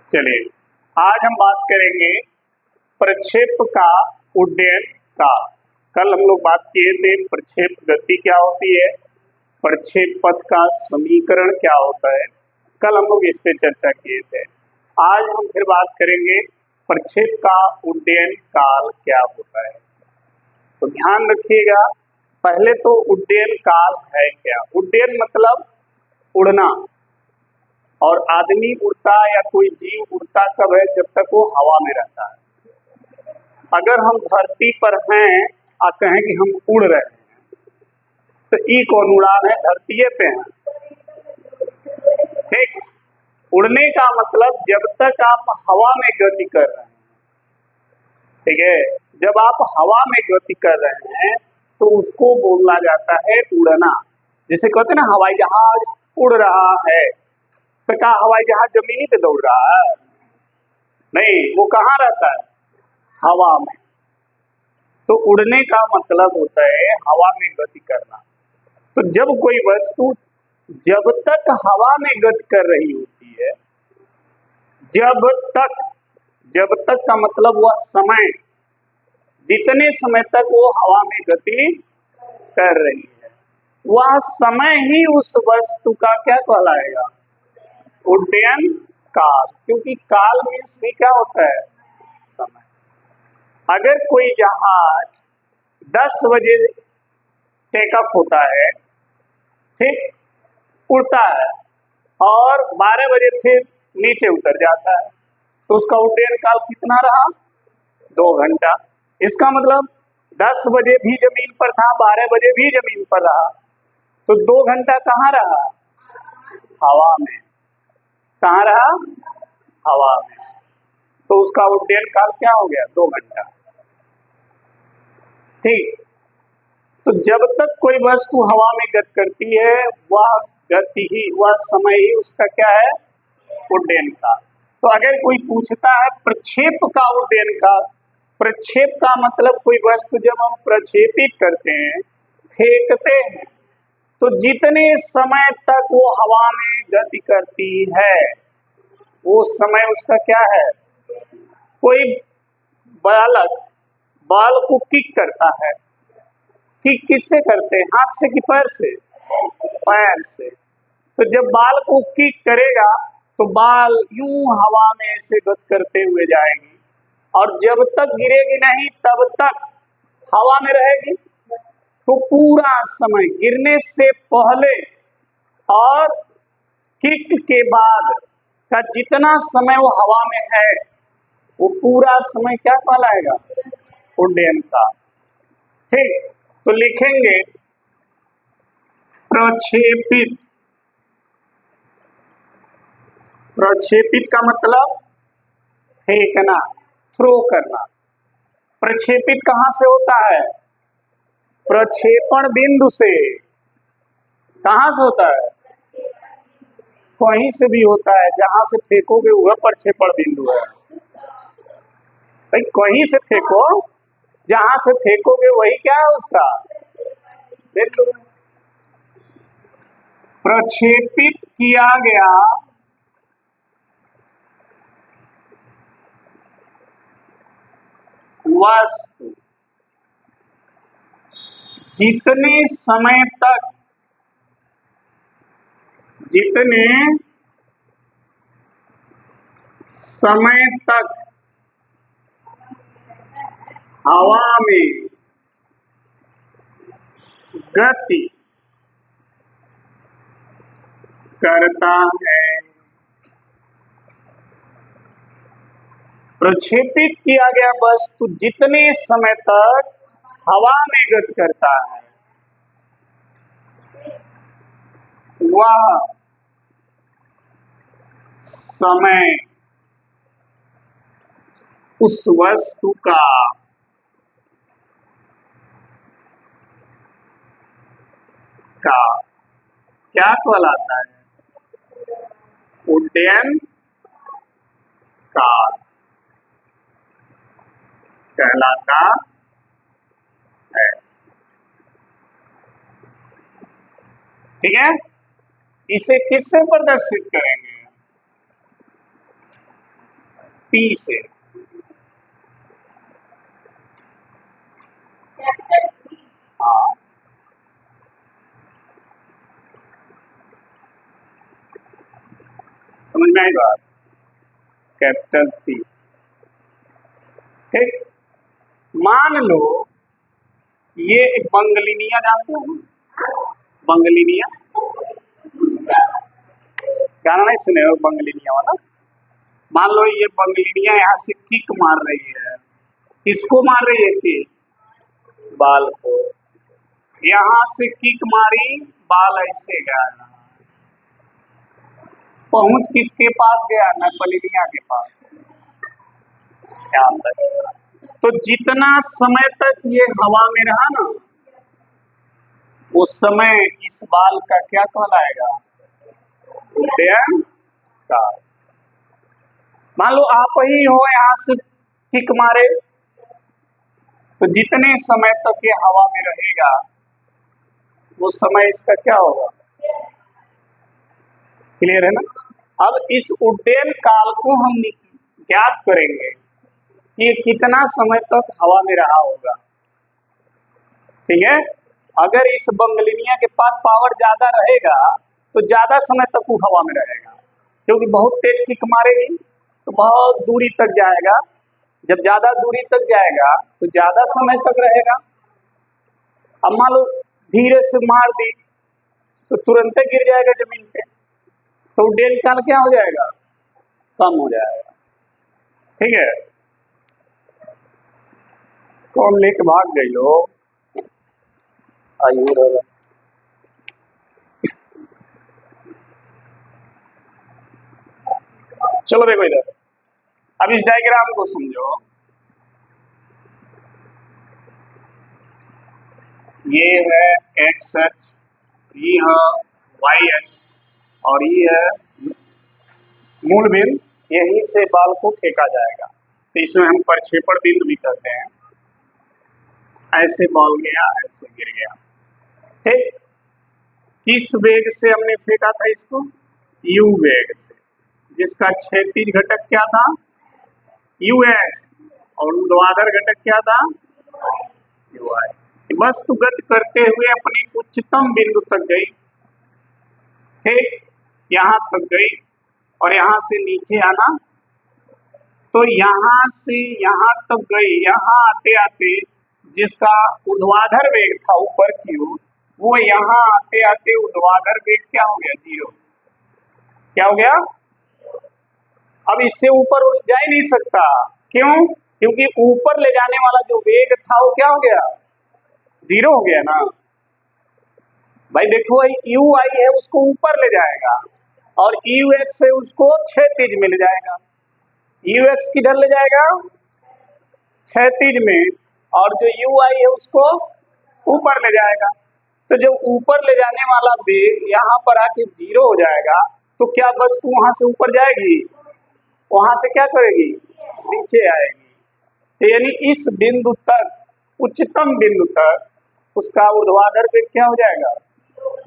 चलिए, आज हम बात करेंगे प्रक्षेप का उड्डयन काल। कल हम लोग बात किए थे प्रक्षेप गति क्या होती है, प्रक्षेप पथ का समीकरण क्या होता है। कल हम लोग इस पे चर्चा किए थे। आज हम फिर बात करेंगे प्रक्षेप का उड्डयन काल क्या होता है। तो ध्यान रखिएगा, पहले तो उड्डयन काल है क्या। उड्डयन मतलब उड़ना, और आदमी उड़ता या कोई जीव उड़ता कब है, जब तक वो हवा में रहता है। अगर हम धरती पर हैं और कहें कि हम उड़ रहे हैं, तो ई कौन उड़ान है, धरती पे हैं। ठीक, उड़ने का मतलब जब तक आप हवा में गति कर रहे हैं, ठीक है, जब आप हवा में गति कर रहे हैं तो उसको बोला जाता है उड़ना। जिसे कहते हैं ना हवाई जहाज उड़ रहा है, तो क्या हवाई जहाज जमीनी पे दौड़ रहा है? नहीं, वो कहाँ रहता है, हवा में। तो उड़ने का मतलब होता है हवा में गति करना। तो जब कोई वस्तु जब तक हवा में गति कर रही होती है, जब तक का मतलब वह समय, जितने समय तक वो हवा में गति कर रही है, वह समय ही उस वस्तु का क्या कहलाएगा, उड्डयन काल। क्योंकि काल मीन्स भी क्या होता है, समय। अगर कोई जहाज 10 बजे टेक ऑफ होता है, ठीक, उड़ता है, और 12 बजे फिर नीचे उतर जाता है, तो उसका उड्डयन काल कितना रहा, 2 घंटा। इसका मतलब 10 बजे भी जमीन पर था, 12 बजे भी जमीन पर रहा, तो 2 घंटा कहाँ रहा, हवा में। कहाँ रहा, हवा में। तो उसका उड्डयन काल क्या हो गया, 2 घंटा। ठीक, तो जब तक कोई वस्तु हवा में गति करती है, वह गति ही, वह समय ही उसका क्या है, उड्डयन काल। तो अगर कोई पूछता है प्रक्षेप का उड्डयन काल, प्रक्षेप का मतलब कोई वस्तु जब हम प्रक्षेपित करते हैं, फेंकते हैं, तो जितने समय तक वो हवा में गति करती है, वो समय उसका क्या है। कोई बालक बॉल को किक करता है, किक किससे करते हैं, हाथ से कि पैर से, पैर से। तो जब बाल को किक करेगा तो बाल यूं हवा में ऐसे गति करते हुए जाएगी, और जब तक गिरेगी नहीं तब तक हवा में रहेगी। तो पूरा समय, गिरने से पहले और किक के बाद का जितना समय वो हवा में है, वो पूरा समय क्या कहलाएगा, उड्डयन काल। ठीक, तो लिखेंगे प्रक्षेपित। प्रक्षेपित का मतलब फेंकना, थ्रो करना। प्रक्षेपित कहाँ से होता है, प्रक्षेपण बिंदु से। कहाँ से होता है, कहीं से भी होता है, जहां से फेंकोगे वह प्रक्षेपण बिंदु है। भाई कहीं से फेंको, जहां से फेंकोगे वही क्या है, उसका बिंदु। प्रक्षेपित किया गया वस्तु जितने समय तक हवा में गति करता है, प्रक्षेपित किया गया वस्तु जितने समय तक हवा में गति करता है, वह समय उस वस्तु का क्या कहलाता है, उड्डयन काल कहलाता है। ठीक है, इसे किससे प्रदर्शित करेंगे, टी से। हाँ, समझ में आई बात? Capital T. ठीक, मान लो ये बंगलिनिया जानते हो? बंगलिनिया गाना नहीं सुने हो? बंगलिनिया वाला। मान लो ये बंगलिनिया यहाँ से किक मार रही है। किसको मार रही है? किक बाल को। यहाँ से किक मारी, बाल ऐसे गया, पहुंच किसके पास गया? नकलिनिया के पास। क्या तक? तो जितना समय तक ये हवा में रहा ना, उस समय इस बाल का क्या कहलाएगा? उड्डयन काल। मान लो आप ही हो, यहाँ से किक मारे, तो जितने समय तक ये हवा में रहेगा उस समय इसका क्या होगा? क्लियर है ना? अब इस उड्डयन काल को हम ज्ञात करेंगे कि कितना समय तक हवा में रहा होगा। ठीक है, अगर इस बंगलिनिया के पास पावर ज्यादा रहेगा तो ज्यादा समय तक वो हवा में रहेगा, क्योंकि बहुत तेज किक मारेगी तो बहुत दूरी तक जाएगा। जब ज्यादा दूरी तक जाएगा तो ज्यादा समय तक रहेगा। अब मान लो धीरे से मार दी तो तुरंत गिर जाएगा जमीन पे, तो उड्डयन काल क्या हो जाएगा? कम हो जाएगा। ठीक है, कौन लेके भाग गई लो? आयु चलो देखो इधर, अब इस डायग्राम को समझो। ये है एक्स अक्ष, ये है वाई अक्ष, और ये है मूल बिंदु। यहीं से बाल को फेंका जाएगा, तो इसमें हम प्रक्षेपण बिंदु भी कहते हैं। ऐसे बॉल गया, ऐसे गिर गया। ठीक, किस वेग से हमने फेंका था इसको? यू वेग से, जिसका क्षैतिज घटक क्या था? यू एक्स, और ऊर्ध्वाधर घटक क्या था? U y. वस्तु गति करते हुए अपनी उच्चतम बिंदु तक गई। ठीक, यहाँ तक गई, और यहाँ से नीचे आना, तो यहाँ से यहाँ तक गई। यहाँ आते आते जिसका ऊर्ध्वाधर वेग था ऊपर की ओर, वो यहाँ आते आते ऊर्ध्वाधर वेग क्या हो गया? 0। क्या हो गया? अब इससे ऊपर जा ही नहीं सकता। क्यों? क्योंकि ऊपर ले जाने वाला जो वेग था वो क्या हो गया? 0 हो गया ना भाई। देखो यू आई है, उसको ऊपर ले जाएगा, और यू एक्स से उसको क्षैतिज मिल जाएगा। यू एक्स किधर ले जाएगा? क्षैतिज में, और जो यू आई है उसको ऊपर ले जाएगा। तो जब ऊपर ले जाने वाला वेग यहाँ पर आके 0 हो जाएगा, तो क्या वस्तु वहां से ऊपर जाएगी? वहां से क्या करेगी? नीचे आएगी। तो यानी इस बिंदु तक, उच्चतम बिंदु तक, उसका ऊर्ध्वाधर वेग क्या हो जाएगा?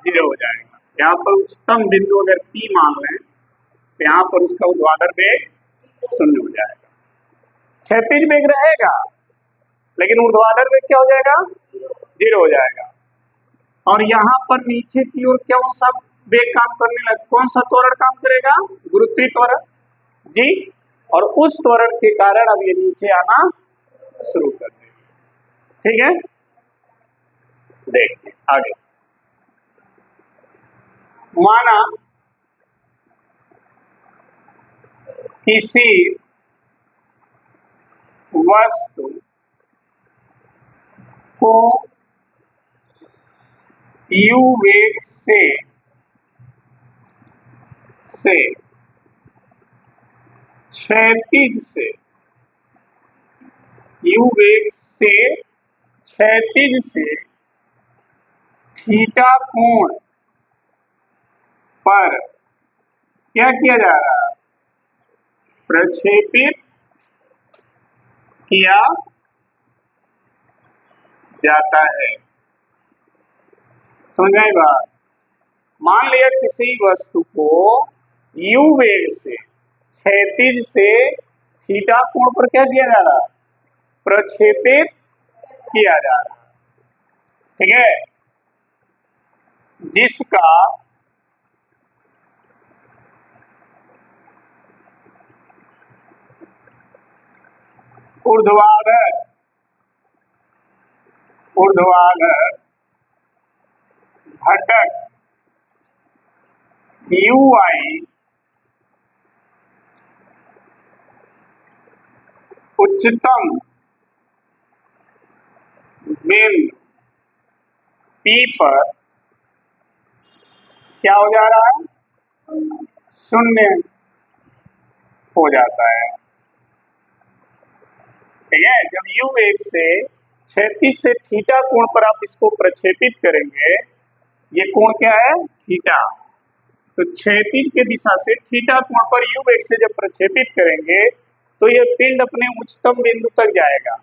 0 हो जाएगा। यहाँ पर उच्चतम बिंदु अगर P मान लें तो यहाँ पर उसका ऊर्ध्वाधर वेग 0 हो जाएगा। क्षैतिज वेग रहेगा, लेकिन ऊर्ध्वाधर वेग क्या हो जाएगा? 0 हो जाएगा। और यहाँ पर नीचे की ओर कौन सा वेग काम करने लगा? कौन सा त्वरण काम करेगा? गुरुत्वीय त्वरण जी। और उस त्वरण के कारण अब ये नीचे आना शुरू कर देगा। ठीक है, देखिए आगे। माना किसी वस्तु को यू वेग से क्षैतिज से, यू वेग से क्षैतिज से थीटा कोण पर क्या किया जा रहा है? प्रक्षेपित किया जाता है। समझ आई बात? मान लिया किसी वस्तु को यू वेग से क्षैतिज से थीटा कोण पर क्या किया जा रहा है, प्रक्षेपित किया जा रहा है। ठीक है, जिसका ऊर्ध्वाधर घटक UI उच्चतम बिंदु P पर क्या हो जा रहा है, शून्य हो जाता है। ठीक है, जब U एक से क्षैतिज से थीटा कोण पर आप इसको प्रक्षेपित करेंगे, ये कोण क्या है, थीटा, तो क्षैतिज के दिशा से थीटा कोण पर U एक से जब प्रक्षेपित करेंगे तो ये पिंड अपने उच्चतम बिंदु तक जाएगा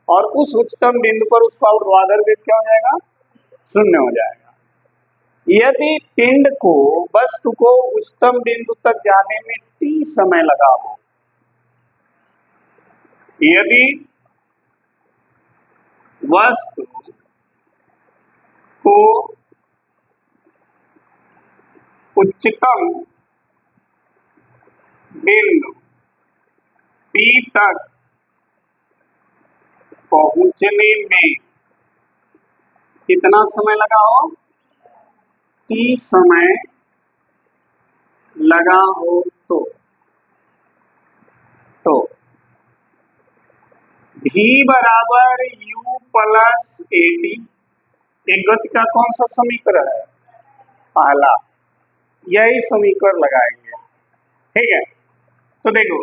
और उस उच्चतम बिंदु पर उसका ऊर्ध्वाधर वेग क्या हो जाएगा, शून्य हो जाएगा। यदि पिंड को, वस्तु को उच्चतम बिंदु तक जाने में t समय लगा हो, यदि वस्तु को उच्चतम बिंदु P तक पहुंचने में कितना समय लगा हो, t समय लगा हो, तो V बराबर U प्लस AT, एक गति का कौन सा समीकरण है, पहला, यही समीकरण लगाएंगे। ठीक है, तो देखो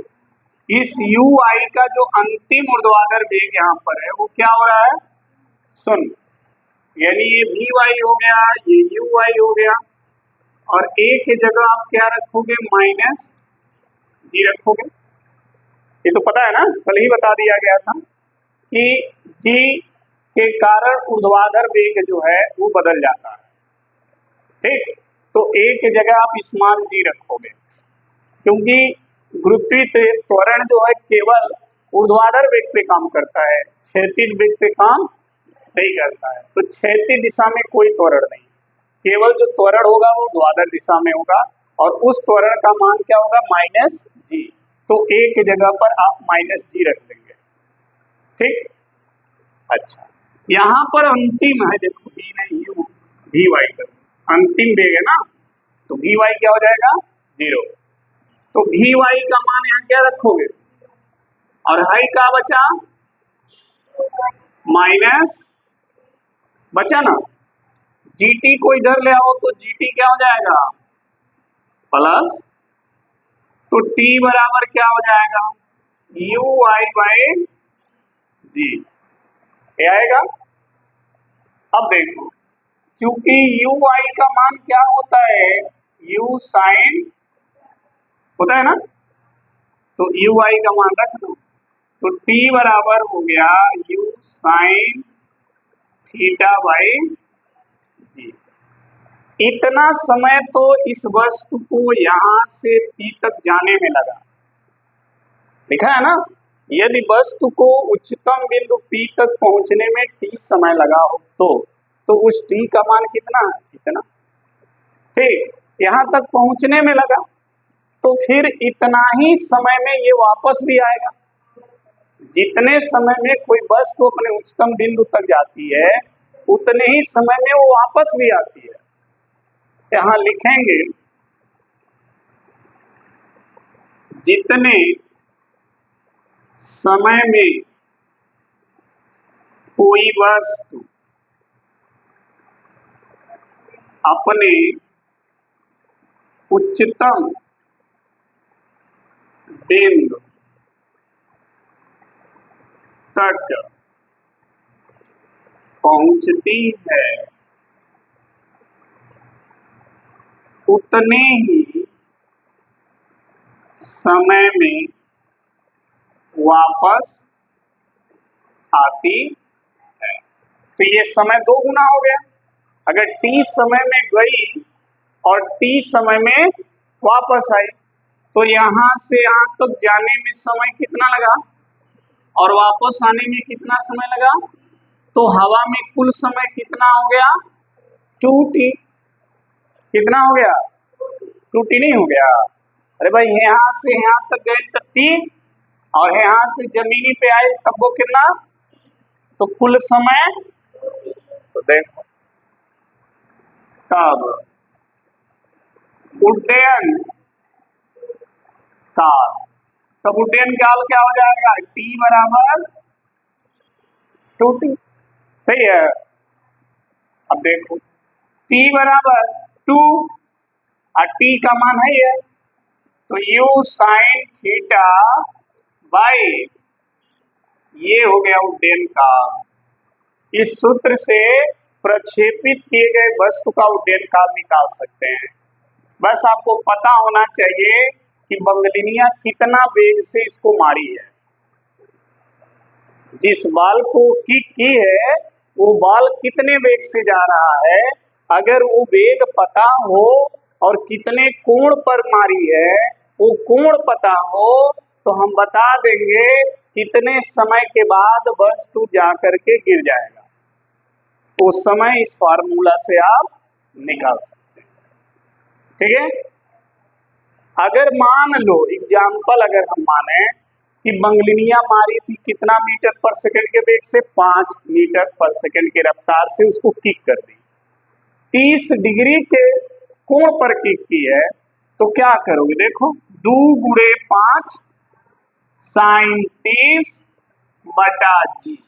इस UI का जो अंतिम ऊर्ध्वाधर वेग यहाँ पर है वो क्या हो रहा है, शून्य, यानी ये VY हो गया, ये UI हो गया, और A की जगह आप क्या रखोगे, माइनस G रखोगे। ये तो पता है ना, कल ही बता दिया गया था कि G के कारण ऊर्ध्वाधर वेग जो है वो बदल जाता है। ठीक, तो A की जगह आप स्मॉल g रखोगे, क्योंकि गुरुत्वीय त्वरण जो है केवल ऊर्ध्वाधर वेग पे काम करता है, क्षैतिज वेग पे काम नहीं करता है। तो क्षैतिज दिशा में कोई त्वरण नहीं, केवल जो त्वरण होगा वो ऊर्ध्वाधर दिशा में होगा और उस त्वरण का मान क्या होगा, माइनस जी। तो A की जगह पर आप माइनस जी रख देंगे। ठीक, अच्छा, यहाँ पर अंतिम है, देखो V नहीं U, VY का अंतिम वेग है ना, तो VY क्या हो जाएगा, 0। तो VY का मान यहाँ क्या रखोगे, और हाई का बचा माइनस, बचा ना, GT को इधर ले आओ तो GT क्या हो जाएगा, प्लस, तो T बराबर क्या हो जाएगा, UI बाई G, ये आएगा। अब देखो, क्योंकि UI का मान क्या होता है, U साइन होता है ना, तो UI का मान रख दो, तो T बराबर हो गया U साइन थीटा बाई जी। इतना समय तो इस वस्तु को यहां से P तक जाने में लगा, लिखा है ना, यदि वस्तु को उच्चतम बिंदु P तक पहुंचने में T समय लगा हो तो उस T का मान कितना है, इतना। ठीक, यहां तक पहुंचने में लगा, तो फिर इतना ही समय में ये वापस भी आएगा। जितने समय में कोई वस्तु अपने उच्चतम बिंदु तक जाती है उतने ही समय में वो वापस भी आती है। यहाँ लिखेंगे, जितने समय में कोई वस्तु अपने उच्चतम बिंदु तक पहुंचती है उतने ही समय में वापस आती है। तो ये समय दो गुना हो गया। अगर T समय में गई और T समय में वापस आई तो यहाँ से यहाँ तक जाने में समय कितना लगा और वापस आने में कितना समय लगा? तो हवा में कुल समय कितना हो गया? 2t। कितना हो गया? 2t नहीं हो गया? अरे भाई यहाँ से यहाँ तक गए तो 3 और यहाँ से जमीनी पे आए तब वो कितना? तो कुल समय। तो देखो तब उड्डयन काल, तब उड्डयन काल क्या हो जाएगा? t बराबर 2t। सही है। अब देखो t बराबर 2 और t का मान है ये, तो u साइन थीटा बाई ये हो गया उड्डयन काल। इस सूत्र से प्रक्षेपित किए गए वस्तु का उड्डयन काल निकाल सकते हैं। बस आपको पता होना चाहिए कि बंगलिनिया कितना वेग से इसको मारी है। जिस बॉल को किक की है वो बॉल कितने वेग से जा रहा है, अगर वो वेग पता हो और कितने कोण पर मारी है वो कोण पता हो तो हम बता देंगे कितने समय के बाद वस्तु जा करके गिर जाएगा। उस समय इस फार्मूला से आप निकाल सकते हैं। ठीक है। अगर मान लो एग्जाम्पल, अगर हम माने कि बंगलिनिया मारी थी कितना मीटर पर सेकंड के वेग से? 5 मीटर पर सेकंड की रफ्तार से उसको किक कर दी। 30 डिग्री के कोण पर किक की है, तो क्या करोगे? देखो 2 गुणे 5 साइन 30 बटा जी।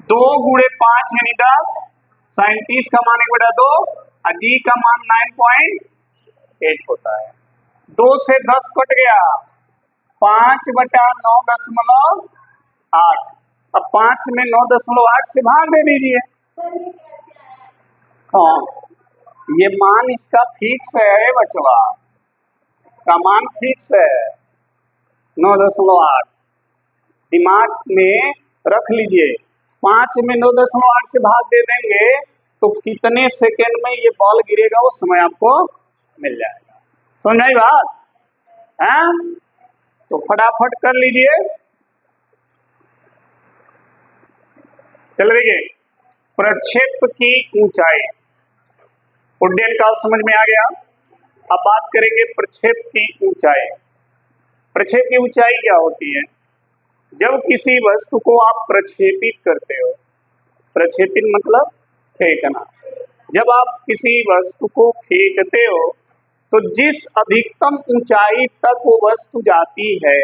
2 गुणे 5 यानी 10, साइन 30 का मान 1/2 और जी का मान 9.8 होता है। 2 से 10 कट गया, 5/9.8। अब 5 में 9.8 से भाग दे दीजिए। हाँ, ये मान इसका फिक्स है बचवा, इसका मान फिक्स है 9.8। दिमाग में रख लीजिए। 5 में 9.8 से भाग दे देंगे तो कितने सेकेंड में ये बॉल गिरेगा वो समय आपको मिल जाएगा। समझ आई बात? हैं? तो फटाफट कर लीजिए। चल रही है। प्रक्षेप की ऊंचाई, उड्डयन काल समझ में आ गया। अब बात करेंगे प्रक्षेप की ऊंचाई। प्रक्षेप की ऊंचाई क्या होती है? जब किसी वस्तु को आप प्रक्षेपित करते हो, प्रक्षेपित मतलब फेंकना। जब आप किसी वस्तु को फेंकते हो तो जिस अधिकतम ऊंचाई तक वो वस्तु जाती है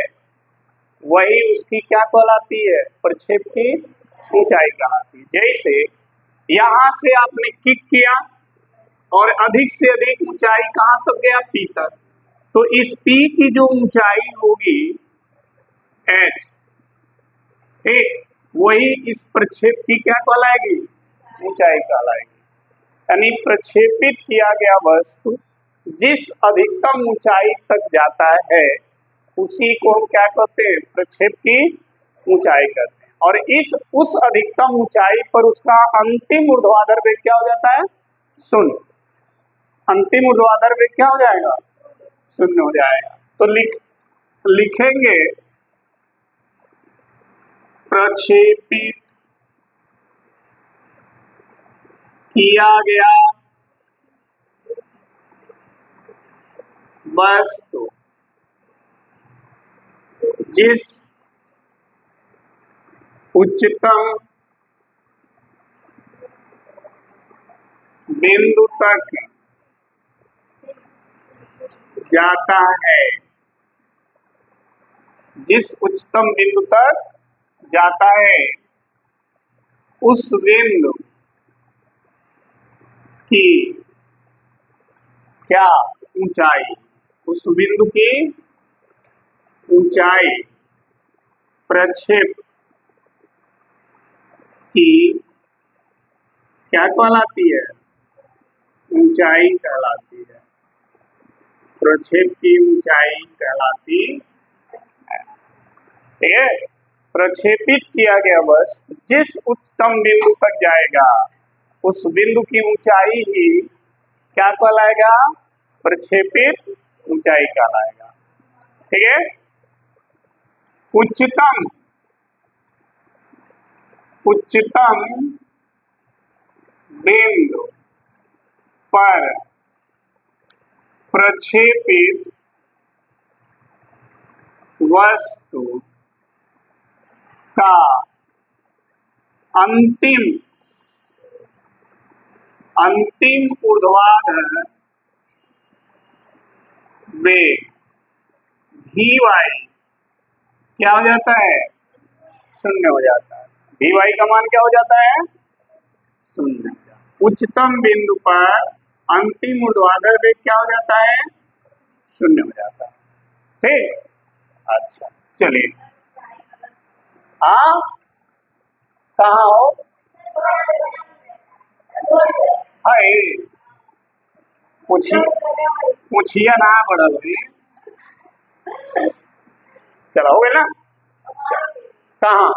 वही उसकी क्या कहलाती है? प्रक्षेप की ऊंचाई कहलाती है। जैसे यहां से आपने किक किया और अधिक से अधिक ऊंचाई कहां तक गया? पी तक। तो इस पी की जो ऊंचाई होगी एच, ठीक, वही इस प्रक्षेप की क्या कहलाएगी? ऊंचाई कहलाएगी। यानी प्रक्षेपित किया गया वस्तु जिस अधिकतम ऊंचाई तक जाता है उसी को हम क्या कहते हैं? प्रक्षेप की ऊंचाई कहते हैं। और उस अधिकतम ऊंचाई पर उसका अंतिम ऊर्ध्वाधर वेग क्या हो जाता है? 0। अंतिम ऊर्ध्वाधर वेग क्या हो जाएगा? 0 हो जाएगा। तो लिखेंगे प्रक्षेपित किया गया वस्तु जिस उच्चतम बिंदु तक जाता है, जिस उच्चतम बिंदु तक जाता है उस बिंदु की क्या ऊंचाई? उस बिंदु की ऊंचाई प्रक्षेप की क्या कहलाती है? ऊंचाई कहलाती है। प्रक्षेप की ऊंचाई कहलाती है। ठीक है। प्रक्षेपित किया गया वस्तु जिस उच्चतम बिंदु तक जाएगा उस बिंदु की ऊंचाई ही क्या कहलाएगा? प्रक्षेपित ऊंचाई कहलाएगा। ठीक है, उच्चतम बिंदु पर प्रक्षेपित वस्तु का अंतिम ऊर्ध्वाधर वेग भी वाई क्या हो जाता है? शून्य हो जाता है। भी वाई का मान क्या हो जाता है? शून्य। उच्चतम बिंदु पर अंतिम ऊर्ध्वाधर वेग क्या हो जाता है? शून्य हो जाता है। ठीक, अच्छा चलिए। हाँ, कहाँ हो? हाय, पूछिए ना बड़ा भाई। चलो हो गए ना? अच्छा, कहाँ?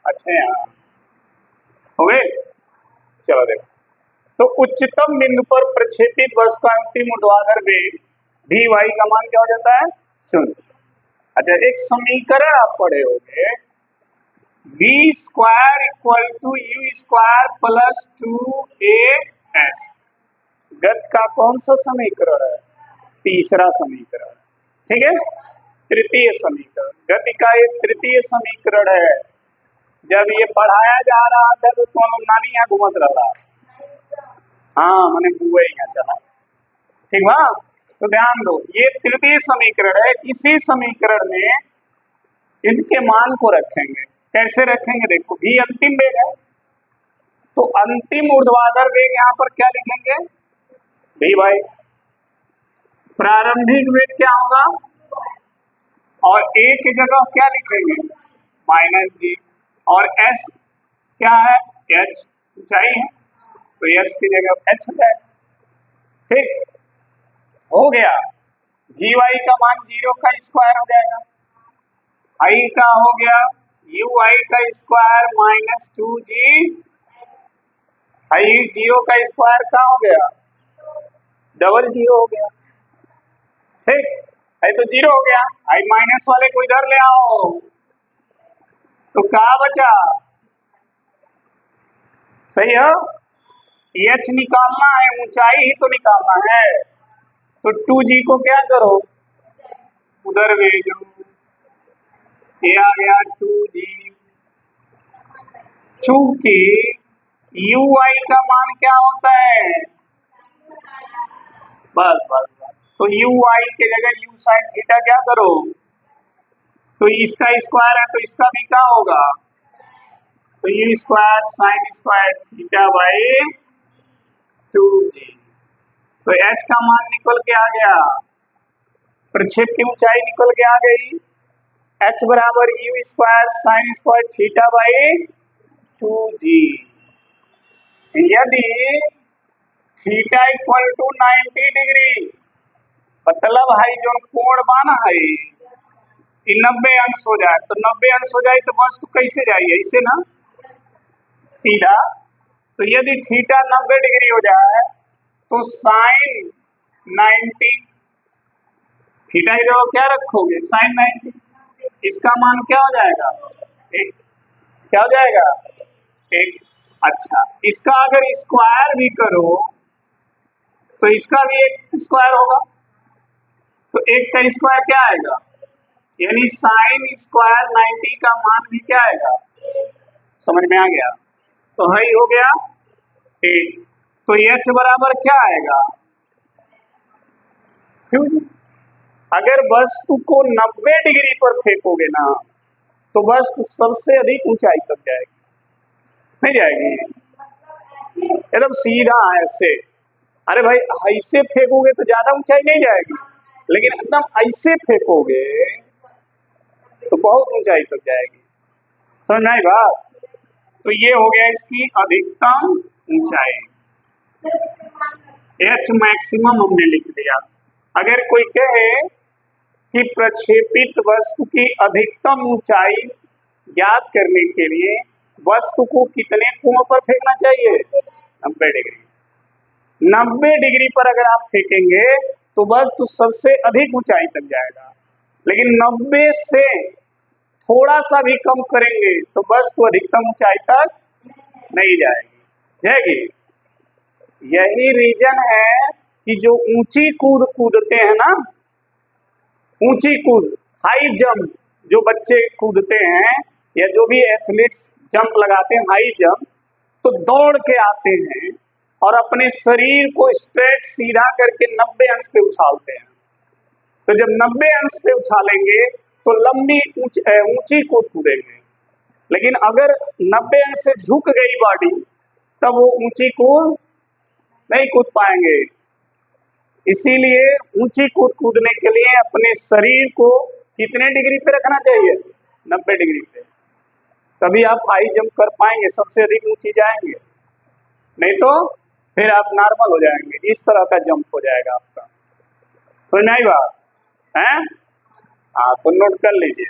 अच्छा यहाँ हो गए। चलो देखो, तो उच्चतम बिंदु पर प्रक्षेपित वस्तु का अंतिम ऊर्ध्वाधर वेग भी वाई का मान क्या हो जाता है? शून्य। अच्छा, एक समीकरण आप पढ़े होंगे, v square equal to u square plus 2as। गत का कौन सा समीकरण है? तीसरा समीकरण। ठीक है, तृतीय समीकरण, गति का ये तृतीय समीकरण है। जब ये पढ़ाया जा रहा था तो कौन नानी यहाँ घूमत रहा? हाँ, मैंने बुआ यहाँ चला। ठीक है, तो ध्यान दो, ये तृतीय समीकरण है। इसी समीकरण में इनके मान को रखेंगे। कैसे रखेंगे? देखो, भी अंतिम वेग है तो अंतिम ऊर्ध्वाधर वेग यहाँ पर क्या लिखेंगे? भी वाई। प्रारंभिक वेग क्या होगा? और a की जगह क्या लिखेंगे? माइनस जी। और s क्या है? h ऊंचाई है तो s की जगह h हो जाएगा। ठीक, हो गया। भी वाई का मान 0 का स्क्वायर हो जाएगा। आई का हो गया यू आई का स्क्वायर माइनस 2g। आई 0 का स्क्वायर का हो गया? डबल 0 हो गया। ठीक, आई तो 0 हो गया। आई माइनस वाले को इधर ले आओ तो क्या बचा? सही है, h निकालना है, ऊंचाई ही तो निकालना है। तो 2g को क्या करो? उधर भेजो। ये आ गया 2g। चूंकि यू आई का मान क्या होता है? बस बस बस, तो यू आई के जगह यू साइन थीटा क्या करो? तो इसका स्क्वायर है तो इसका भी क्या होगा? तो you square sine square theta by 2g। तो h का मान निकल के आ गया, प्रक्षेप की ऊंचाई निकल के आ गई, h बराबर you square sine square theta by 2g। यदि थीटा इक्वल टू 90 डिग्री, मतलब है जो कोण बना है 90 अंश हो जाए, तो 90 अंश हो जाए तो बस तो कैसे जाइए? ऐसे ना सीधा। तो यदि थीटा 90 डिग्री हो जाए तो साइन 90, थीटा की जगह क्या रखोगे? साइन 90। इसका मान क्या हो जाएगा? 1। क्या हो जाएगा? 1। अच्छा, इसका अगर स्क्वायर भी करो तो इसका भी 1 स्क्वायर होगा, तो 1 का स्क्वायर क्या आएगा? यानी साइन स्क्वायर 90 का मान भी क्या आएगा? समझ में आ गया? तो है हो गया 1। तो h बराबर क्या आएगा? क्यों जी? अगर वस्तु को 90 डिग्री पर फेंकोगे ना तो वस्तु सबसे अधिक ऊंचाई तक जाएगी, नहीं जाएगी? एकदम सीधा ऐसे। अरे भाई, ऐसे फेंकोगे तो ज्यादा ऊंचाई नहीं जाएगी, लेकिन एकदम ऐसे फेंकोगे तो बहुत ऊंचाई तक जाएगी। समझ में आई बात? तो ये हो गया इसकी अधिकतम ऊंचाई। h मैक्सिमम हमने लिख दिया। अगर कोई कहे कि प्रक्षेपित वस्तु की अधिकतम ऊंचाई ज्ञात करने के लिए वस्तु को कितने कोण पर फेंकना चाहिए? 90 डिग्री। 90 डिग्री पर अगर आप फेंकेंगे तो बस तू सबसे अधिक ऊंचाई तक जाएगा, लेकिन 90 से थोड़ा सा भी कम करेंगे तो बस तू अधिकतम ऊंचाई तक नहीं जाएगी। यही रीजन है कि जो ऊंची कूद कूदते हैं ना, ऊंची कूद, हाई जंप जो बच्चे कूदते हैं या जो भी एथलीट्स जंप लगाते हैं हाई जंप, तो दौड़ के आते हैं और अपने शरीर को स्ट्रेट सीधा करके 90 अंश पे उछालते हैं। तो जब 90 अंश पे उछालेंगे तो लंबी ऊंची कूद कूदेंगे, लेकिन अगर 90 अंश से झुक गई बॉडी तब वो ऊंची कूद नहीं कूद पाएंगे। इसीलिए ऊंची कूद कूदने के लिए अपने शरीर को कितने डिग्री पे रखना चाहिए? 90 डिग्री पे, तभी आप हाई जंप कर पाएंगे, सबसे अधिक ऊंची जाएंगे, नहीं तो फिर आप नॉर्मल हो जाएंगे। इस तरह का जंप हो जाएगा आपका। समझ में आई बात है? हाँ, तो नोट कर लीजिए।